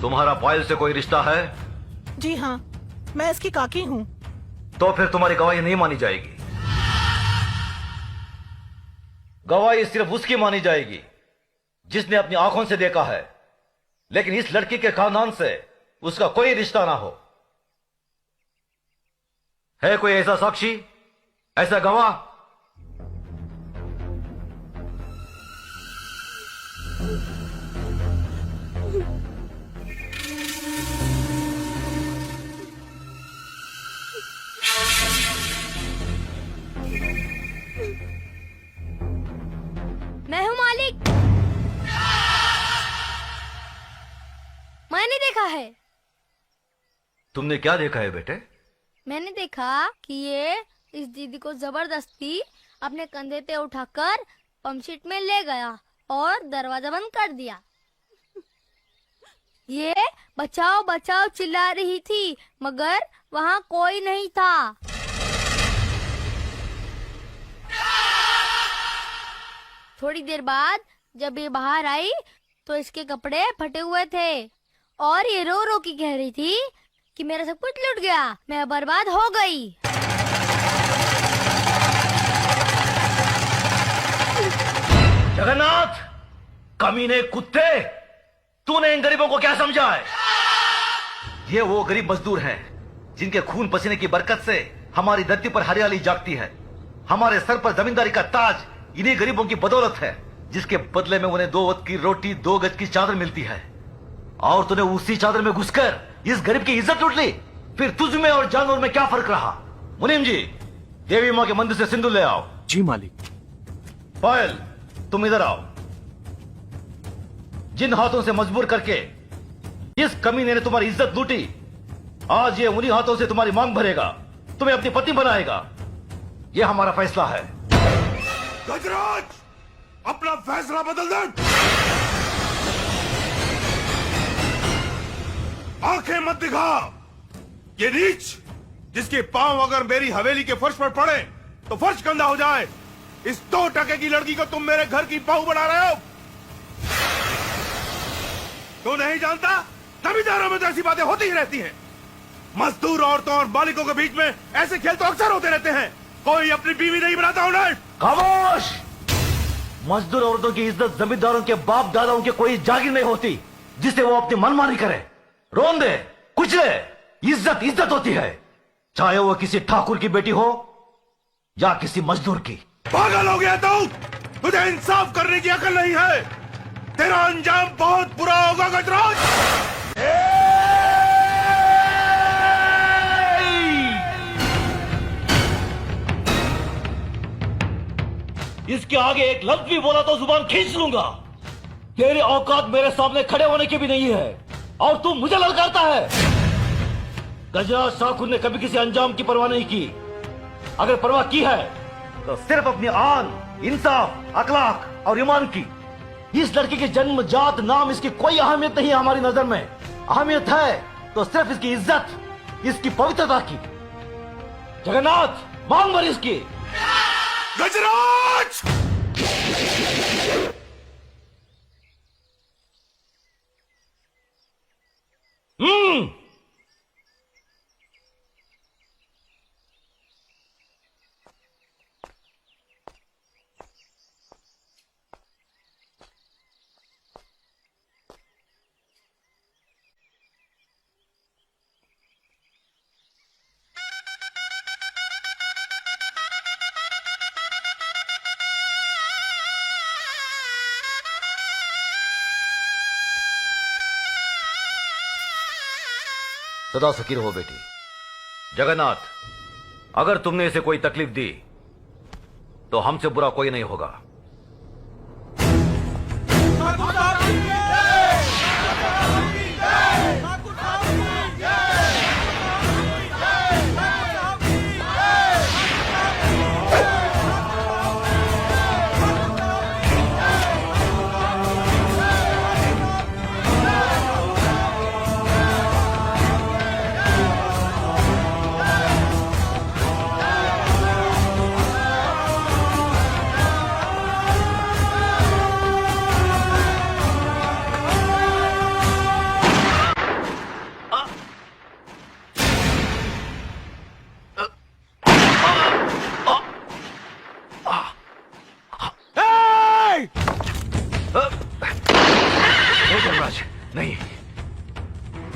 तुम्हारा पायल से कोई रिश्ता है? जी हाँ, मैं इसकी काकी हूँ। तो फिर तुम्हारी गवाही नहीं मानी जाएगी। गवाही सिर्फ उसकी मानी जाएगी जिसने अपनी आंखों से देखा है, लेकिन इस लड़की के खानदान से उसका कोई रिश्ता ना हो। है कोई ऐसा साक्षी, ऐसा गवाह? मैं हूँ मालिक। मैंने देखा है। तुमने क्या देखा है बेटे? मैंने देखा कि ये इस दीदी को जबरदस्ती अपने कंधे पे उठाकर पंपशीट में ले गया और दरवाजा बंद कर दिया। ये बचाओ बचाओ चिल्ला रही थी, मगर वहाँ कोई नहीं था। थोड़ी देर बाद जब ये बाहर आई तो इसके कपड़े फटे हुए थे और ये रो रो के कह रही थी कि मेरा सब कुछ लूट गया, मैं बर्बाद हो गई। जगन्नाथ, कमीने कुत्ते, तूने इन गरीबों को क्या समझा है? ये वो गरीब मजदूर हैं जिनके खून पसीने की बरकत से हमारी धरती पर हरियाली जागती है। हमारे सर पर जमींदारी का ताज इन्हीं गरीबों की बदौलत है, जिसके बदले में उन्हें 2 वक्त की रोटी 2 गज की चादर मिलती है। और तूने उसी चादर में घुसकर इस गरीब की इज्जत लूट ली। फिर तुझ में और जानवर में क्या फर्क रहा? मुनीम जी, देवी माँ के मंदिर से सिंदूर ले आओ। जी मालिक। पायल, तुम इधर आओ। जिन हाथों से मजबूर करके इस कमीने ने तुम्हारी इज्जत लूटी, आज ये उन्हीं हाथों से तुम्हारी मांग भरेगा, तुम्हें अपनी पत्नी बनाएगा। ये हमारा फैसला है। गजराज, अपना फैसला बदल दे। आंखें मत दिखा। ये नीच जिसके पांव अगर मेरी हवेली के फर्श पर पड़े तो फर्श गंदा हो जाए, इस 2 टके की लड़की को तुम मेरे घर की बहू बना रहे हो। तो नहीं जानता, जमींदारों में तो ऐसी बातें होती ही रहती हैं। मजदूर औरतों और मालिकों के बीच में ऐसे खेल तो अक्सर होते रहते हैं। कोई अपनी बीवी नहीं बनाता उन्हें। खामोश! मजदूर औरतों की इज्जत जमींदारों के बाप दादाओं के कोई जागीर नहीं होती जिसे वो अपनी मनमानी करे, रोन दे, कुचले। इज्जत इज्जत होती है, चाहे वो किसी ठाकुर की बेटी हो या किसी मजदूर की। पागल हो गया तू? तुझे इंसाफ करने की अकल नहीं है। तेरा अंजाम बहुत बुरा होगा गजराज। इसके आगे एक लफ्ज भी बोला तो जुबान खींच लूंगा। तेरी औकात मेरे सामने खड़े होने की भी नहीं है और तू मुझे ललकारता है। गजराज ठाकुर ने कभी किसी अंजाम की परवाह नहीं की। अगर परवाह की है तो सिर्फ अपनी आन, इंसाफ, अखलाक और ईमान की। इस लड़की की जन्म जात नाम इसकी कोई अहमियत नहीं है हमारी नजर में। अहमियत है तो सिर्फ इसकी इज्जत, इसकी पवित्रता की। जगन्नाथ, मांग भर इसकी। गजराज! सदा फकीर हो बेटी। जगन्नाथ, अगर तुमने इसे कोई तकलीफ दी तो हमसे बुरा कोई नहीं होगा।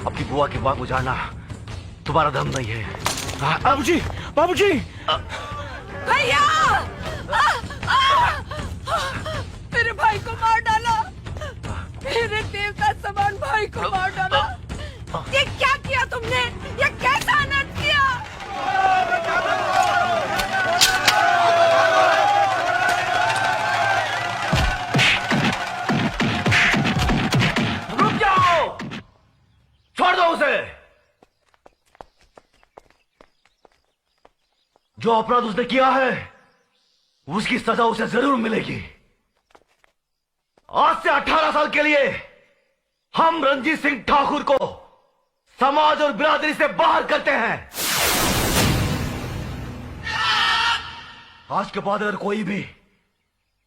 अपनी बुआ की बात बुझाना तुम्हारा धर्म नहीं है। बाबूजी, बाबूजी, भैया मेरे भाई को मार डाला, मेरे देवता समान भाई को मार डाला। ये क्या किया तुमने? ये कैसा अनर्थ किया? रुक जाओ, छोड़ दो उसे। जो अपराध उसने किया है उसकी सजा उसे जरूर मिलेगी। आज से 18 साल के लिए हम रंजीत सिंह ठाकुर को समाज और बिरादरी से बाहर करते हैं। आज के बाद अगर कोई भी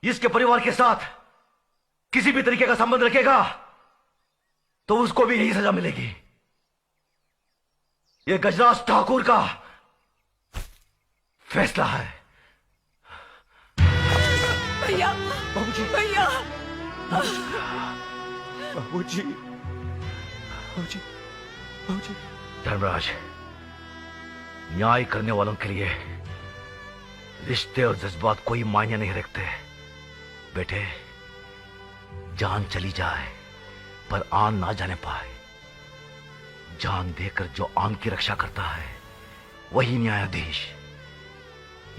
इसके परिवार के साथ किसी भी तरीके का संबंध रखेगा तो उसको भी यही सजा मिलेगी। यह गजराज ठाकुर का फैसला है। भैया, बाबूजी, भैया, बाबूजी, बाबूजी, बाबूजी। धर्मराज, न्याय करने वालों के लिए रिश्ते और जज्बात कोई मायने नहीं रखते। बेटे, जान चली जाए पर आन ना जाने पाए। जान देकर जो आन की रक्षा करता है वही न्यायाधीश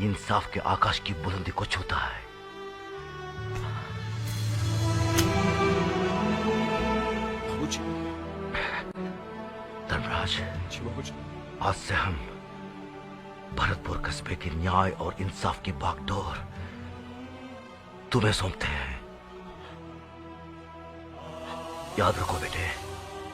इंसाफ के आकाश की बुलंदी को छूता है। बाबूजी, धर्मराज, जी बाबूजी। आज से हम भरतपुर कस्बे के न्याय और इंसाफ की बागडोर तुम्हें सौंपते हैं। याद रखो बेटे,